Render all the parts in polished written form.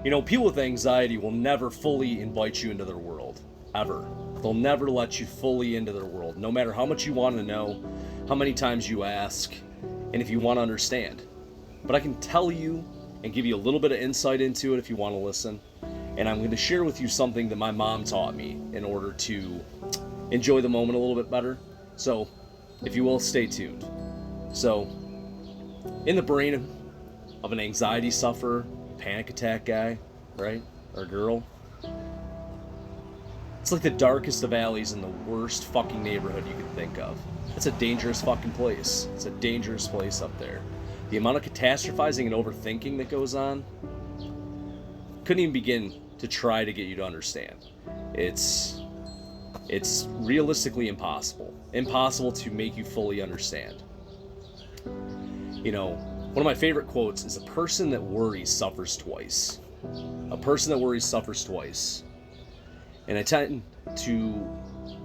People with anxiety will never fully invite you into their world, ever. They'll never let you fully into their world, no matter how much you want to know, how many times you ask, and if you want to understand. But I can tell you and give you a little bit of insight into it if you want to listen. And I'm going to share with you something that my mom taught me in order to enjoy the moment a little bit better. So, if you will, stay tuned. So, in the brain of an anxiety sufferer, panic attack guy, right, or girl, it's like the darkest of alleys in the worst fucking neighborhood you can think of. It's a dangerous fucking place. It's a dangerous place up there. The amount of catastrophizing and overthinking that goes on, couldn't even begin to try to get you to understand. It's realistically impossible. Impossible to make you fully understand. One of my favorite quotes is, a person that worries suffers twice. A person that worries suffers twice. And I tend to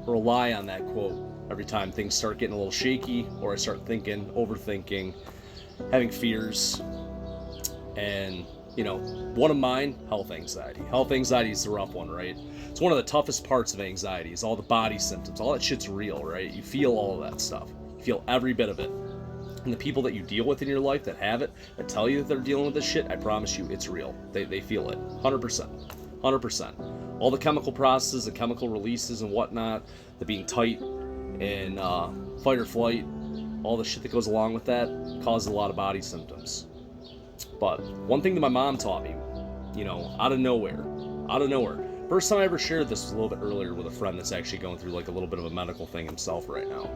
rely on that quote every time things start getting a little shaky, or I start thinking, overthinking, having fears. And, one of mine, health anxiety. Health anxiety is the rough one, right? It's one of the toughest parts of anxiety, is all the body symptoms. All that shit's real, right? You feel all of that stuff. You feel every bit of it. And the people that you deal with in your life that have it, that tell you that they're dealing with this shit, I promise you, it's real. They feel it. 100%. 100%. All the chemical processes, the chemical releases and whatnot, the being tight and fight or flight, all the shit that goes along with that causes a lot of body symptoms. But one thing that my mom taught me, out of nowhere. First time I ever shared this was a little bit earlier with a friend that's actually going through like a little bit of a medical thing himself right now.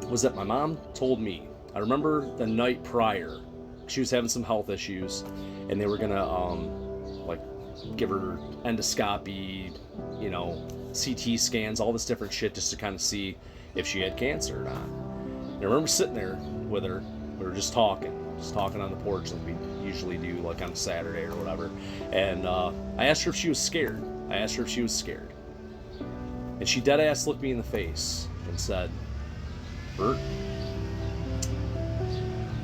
Was that my mom told me, I remember the night prior, she was having some health issues, and they were gonna give her endoscopy, CT scans, all this different shit just to kind of see if she had cancer or not. And I remember sitting there with her, we were just talking on the porch like we usually do, like on a Saturday or whatever. And I asked her if she was scared. And she dead ass looked me in the face and said, "Bert,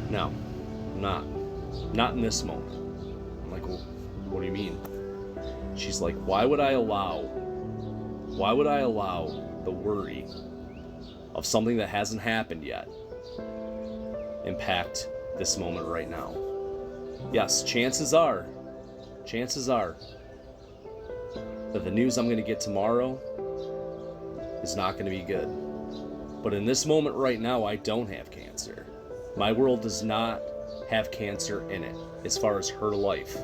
no, I'm not. Not in this moment." I'm like, "Well, what do you mean?" She's like, why would I allow the worry of something that hasn't happened yet impact this moment right now? Yes, chances are that the news I'm going to get tomorrow is not going to be good. But in this moment right now, I don't have cancer. My world does not have cancer in it as far as her life.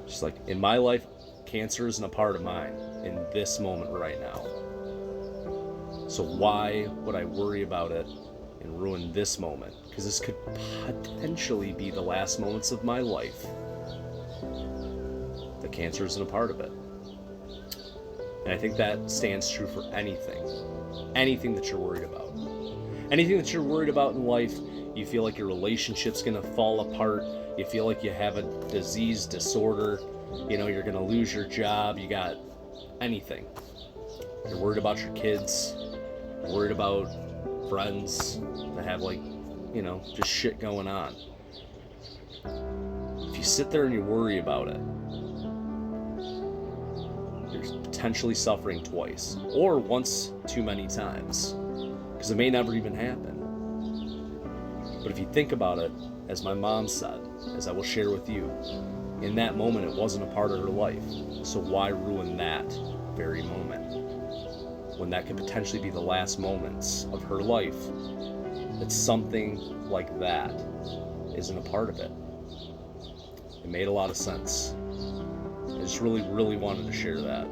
She's like, in my life, cancer isn't a part of mine in this moment right now. So why would I worry about it and ruin this moment? Because this could potentially be the last moments of my life. The cancer isn't a part of it. And I think that stands true for anything that you're worried about. Anything that you're worried about in life, you feel like your relationship's gonna fall apart, you feel like you have a disease, disorder, you're gonna lose your job, you got anything. You're worried about your kids, you're worried about friends that have just shit going on. If you sit there and you worry about it, you're potentially suffering twice, or once too many times, because it may never even happen. But if you think about it, as my mom said, as I will share with you, in that moment it wasn't a part of her life. So why ruin that very moment when that could potentially be the last moments of her life? That something like that isn't a part of it. It made a lot of sense. I just really, really wanted to share that.